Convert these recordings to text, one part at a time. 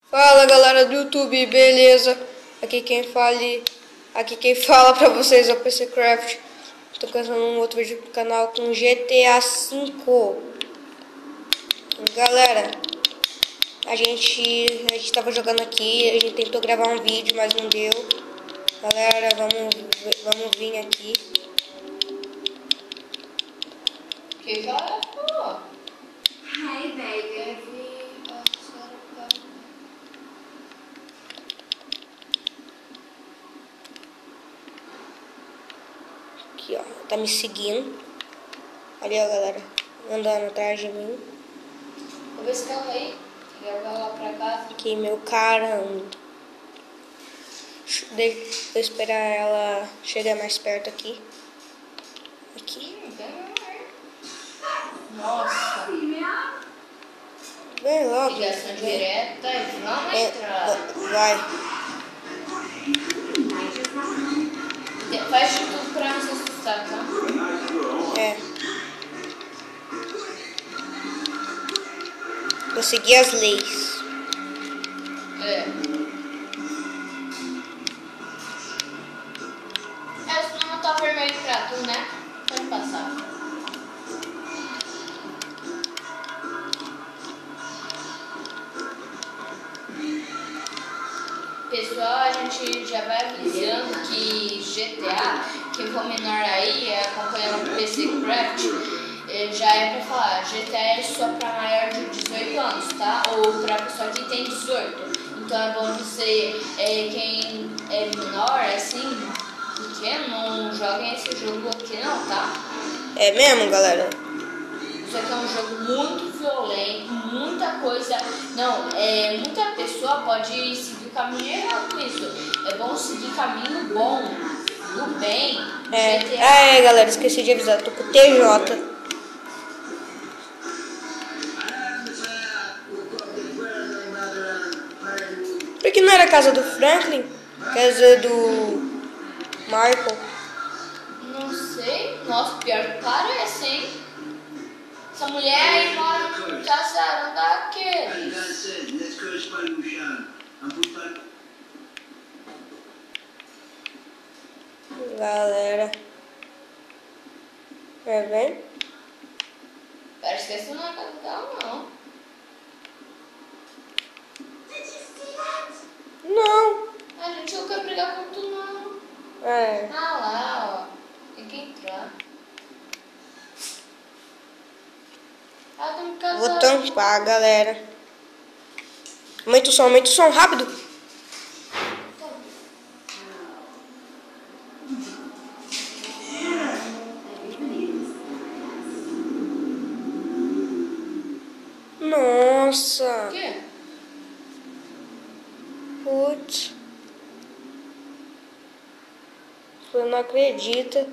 Fala galera do YouTube, beleza? Aqui quem fala pra vocês é o PC Craft. Estou caçando um outro vídeo pro canal com GTA V. Galera, a gente tava jogando aqui, a gente tentou gravar um vídeo, mas não deu. Galera, vamos vir aqui. Que cara, pô? Hey, baby. Aqui, ó, tá me seguindo. Ali, ó, galera, andando atrás de mim. Vou ver se calma aí. Levar lá pra casa. Aqui, meu caramba. Deixa eu esperar ela chegar mais perto aqui. Aqui. Nossa. Vem logo. Ligação direta e vamos entrar. Vai. Faz de tudo pra não se assustar, tá? É. Vou seguir as leis. É, se não tá vermelho pra tu, né? Pode passar. Pessoal, a gente já vai avisando que GTA, quem for menor aí, acompanhando o PC Craft, já é pra falar, GTA é só pra maior de 18 anos, tá? Ou pra pessoa que tem 18. Então é bom você, quem é menor, assim, pequeno, não joguem esse jogo aqui não, tá? É mesmo, galera? Isso aqui é um jogo muito violento, muita coisa. Não, muita pessoa pode seguir o caminho errado com isso. É bom seguir caminho bom, do bem. GTA. Galera, esqueci de avisar, tô com o TJ. Porque não era a casa do Franklin? Casa do Michael? Não sei. Nossa, pior que parece, hein? Essa mulher aí mora num casarão daqueles. Galera. É, vem? Parece que essa não é casa dela, não. Não. A gente não quer brigar com tu, não. É. Ah lá, ó. Tem que entrar. Ah, tem que casar. Vou tampar, galera. Aumenta o som, rápido. Nossa. O quê? Putz. Você não acredita.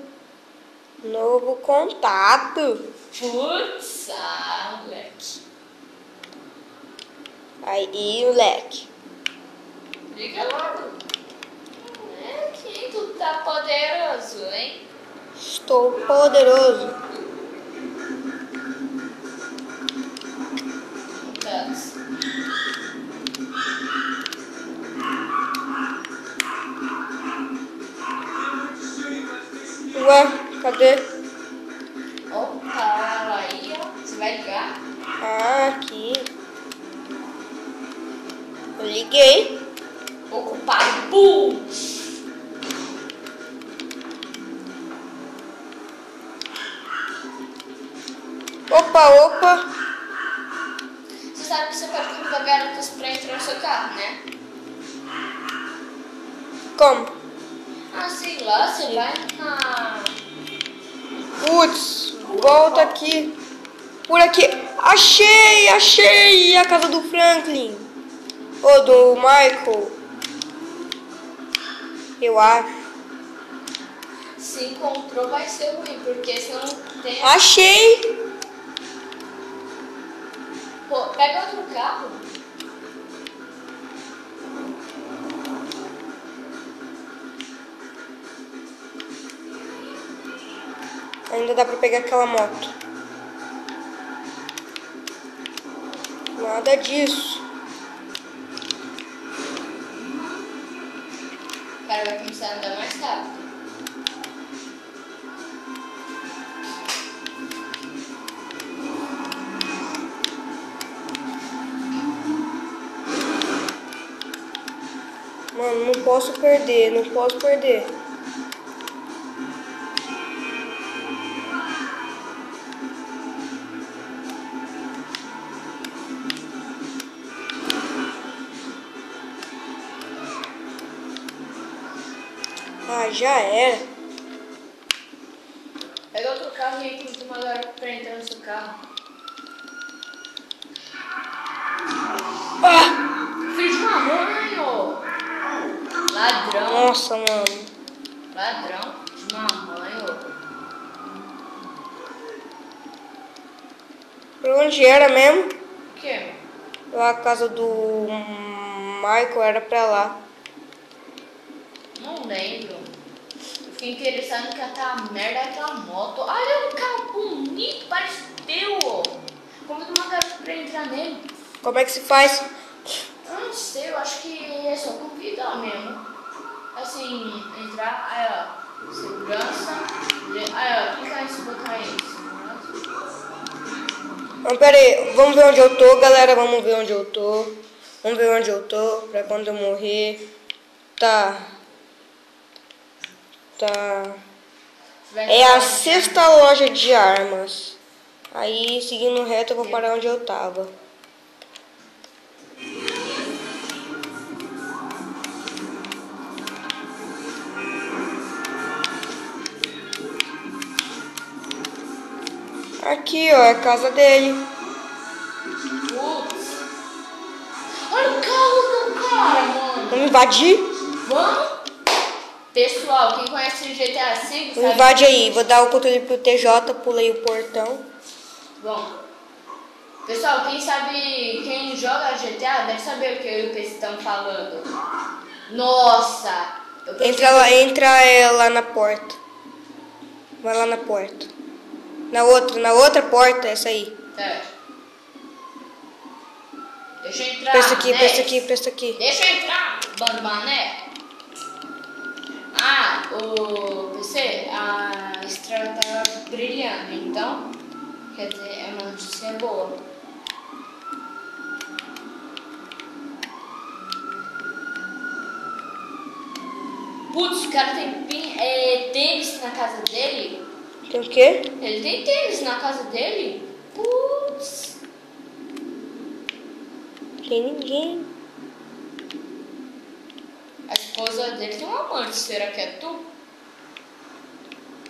Novo contato. Putz, moleque. Aí, moleque. Liga logo. Que tu tá poderoso, hein? Estou poderoso. Tantos. Ué, cadê? Opa, aí, ó. Você vai ligar? Ah, aqui. Eu liguei. Ocupado. Pum! Opa. Você sabe que você pode convidar garotas pra entrar no seu carro, né? Como? Ah, sei lá, você vai na... Putz, volta aqui. Por aqui. Achei a casa do Franklin. Ou do Michael. Eu acho. Se encontrou vai ser ruim, porque você não tem... Achei. Pô, pega outro carro. Ainda dá pra pegar aquela moto. Nada disso. cara vai começar a andar mais rápido. Mano, não posso perder, não posso perder. Ah, já era. Pega outro carro e aí uma galera pra entrar no seu carro. Ah! Filho de uma mãe, ô! Ladrão. Nossa, mano. Ladrão de uma mãe, ô. Pra onde era mesmo? O quê? Lá a casa do Michael era pra lá. Não lembro. Eu fiquei interessado em catar a merda daquela moto. Olha um carro bonito, parece teu, ô. Convido uma garota pra entrar nele. Como é que se faz? Eu não sei, eu acho que é só convidar mesmo. Assim, entrar, aí ó, segurança, aí ó, clicar nesse botão aí, segurança. Então, pera aí, vamos ver onde eu tô, galera, vamos ver onde eu tô. Vamos ver onde eu tô, pra quando eu morrer. Tá. É a 6ª loja de armas. Aí, seguindo reto, eu vou parar onde eu tava. Aqui, ó, é a casa dele. Putz. Olha o carro do cara, mano. Vamos invadir? Vamos? Pessoal, quem conhece o GTA V sabe... Invade aí, vou dar o controle pro TJ, pulei o portão. Bom, pessoal, quem joga GTA deve saber o que eu e o PC estão falando. Nossa! Entra lá na porta. Vai lá na porta. Na outra porta, essa aí. Certo. Deixa eu entrar, Presta aqui, né? presta aqui. Deixa eu entrar, bando mané. Ah, o PC, a estrela tá brilhando, então, quer dizer, é uma notícia boa. Putz, o cara tem tênis na casa dele. Tem o quê? Ele tem tênis na casa dele? Putz. Tem ninguém. A esposa dele tem um amante, será que é tu?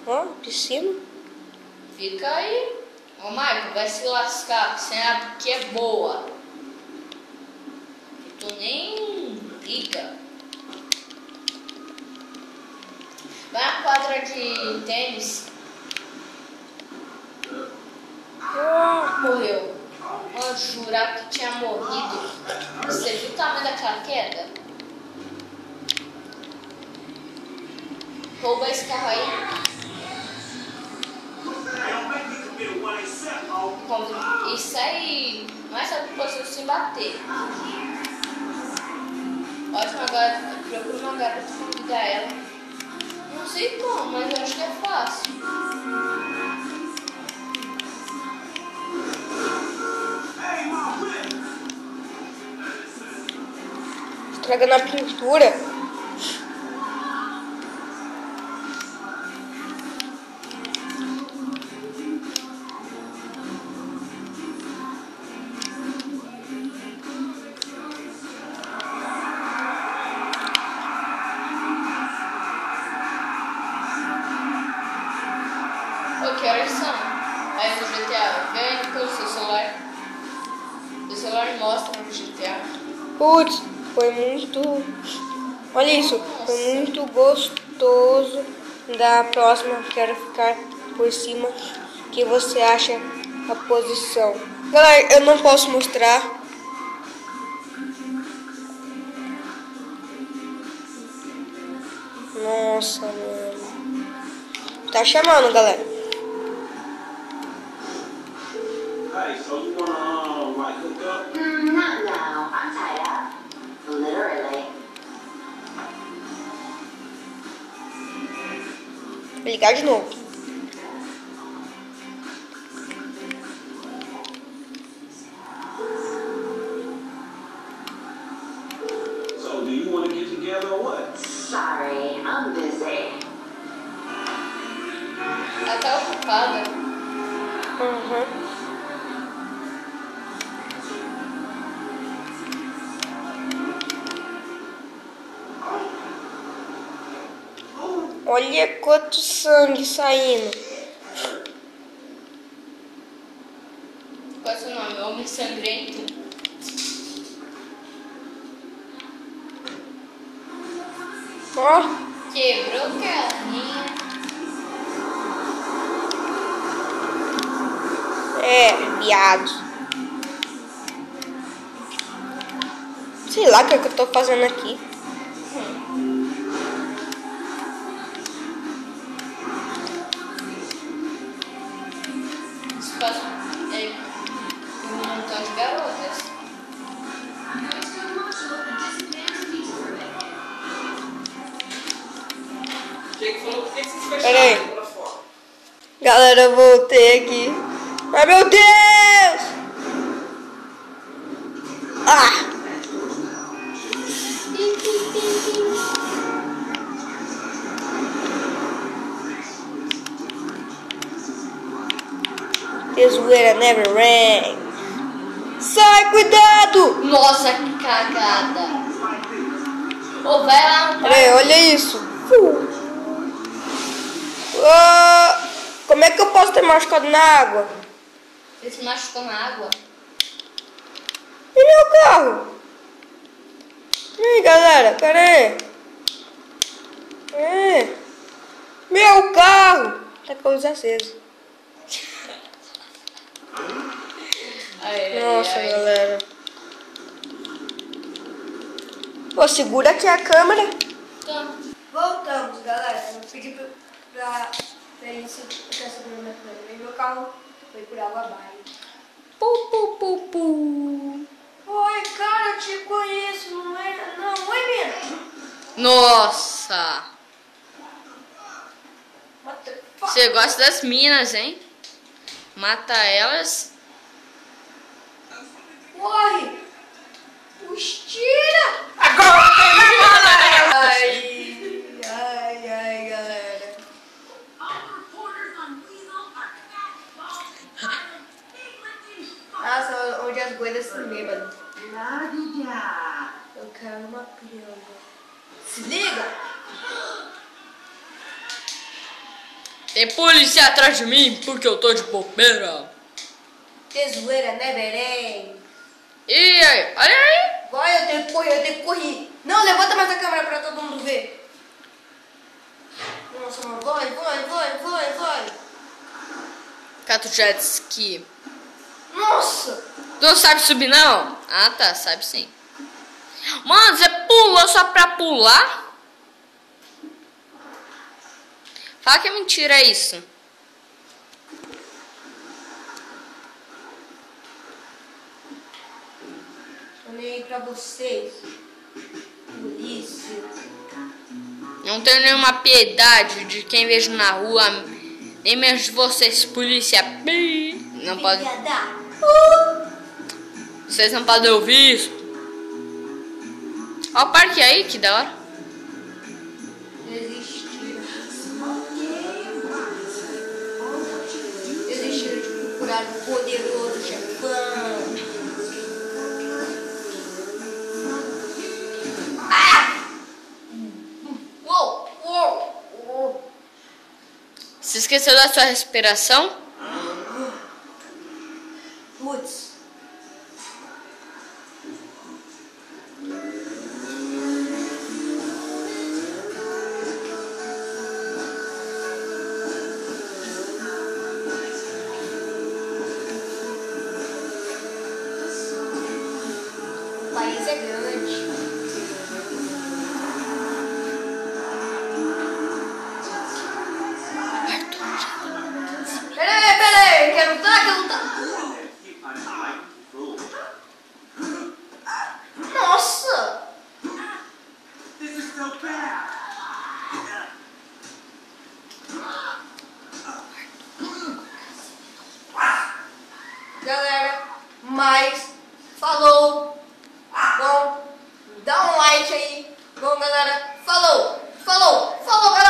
Ó, piscina. Fica aí. Ô, Michael, vai se lascar, que você sabe que é boa. Tu nem liga. Vai na quadra de tênis. Morreu. Eu jurava que tinha morrido. Você viu o tamanho daquela queda? Rouba esse carro aí. E sai mais rápido possível sem bater. Ótimo, agora procura uma garota pra convidar ela. Não sei como, mas eu acho que é fácil. Estragando a pintura. Que horas são? Aí no GTA, vem pelo seu celular. O celular mostra no GTA. Putz, foi muito... Olha isso, foi muito gostoso. Da próxima, quero ficar por cima. O que você acha a posição? Galera, eu não posso mostrar. Nossa, mano. Tá chamando, galera. Hey, so you wanna like hook up? Not now. I'm tied up. Literally. ligar de novo. So, do you want to get together or what? Sorry, I'm busy. Ela tá ocupada. Uhum. Olha quanto sangue saindo. Qual é o seu nome? Homem sangrento? Ó, Quebrou carninha. viado. Sei lá o que eu tô fazendo aqui. Espaço um montão de garotas. Jake falou que tem que se Pera aí. fechar pra fora. Galera, eu voltei aqui. Ai, meu Deus! Ah! Tesoura never rain. Sai, cuidado! Nossa, que cagada. Ô, vai lá no Pera aí, olha isso. Como é que eu posso ter machucado na água? Você se machucou na água? E meu carro? E aí, galera, pera aí. Meu carro! Tá com a luz acesa. Nossa, galera. Pô, segura aqui a câmera. Então, Voltamos, galera. Eu pedi pra ele ficar segurando a câmera. E meu carro foi por água abaixo. Oi, cara, eu te conheço, não é? Não, oi, mina. nossa. What the fuck? Você gosta das minas, hein? Mata elas. Corre! Os tira! Ai, galera. Nossa, onde as goias se bêbadas. Eu quero uma piranga. Se liga! Tem polícia atrás de mim porque eu tô de bobeira. Tesoura, né, Belém? E aí, olha aí. Vai, eu tenho que correr. Não, levanta mais a câmera pra todo mundo ver. Nossa, mano, vai. Cato jet ski. Nossa! Tu não sabe subir, não? Ah, tá, sabe sim. Mano, você pulou só pra pular? Fala que é mentira isso. Olhei pra vocês. Polícia. Não tenho nenhuma piedade de quem vejo na rua. Nem mesmo de vocês, polícia. Não pode. Vocês não podem ouvir isso. Ó o parque aí, que da hora. Desistiram de procurar o poderoso chefão. Uou! Você esqueceu da sua respiração? Putz. O país é grande. Peraí, quer lutar? Keep on like fool. Nossa! This is so bad. mais. Falou. Bom, dá um like aí. Bom, galera, falou. Falou, galera.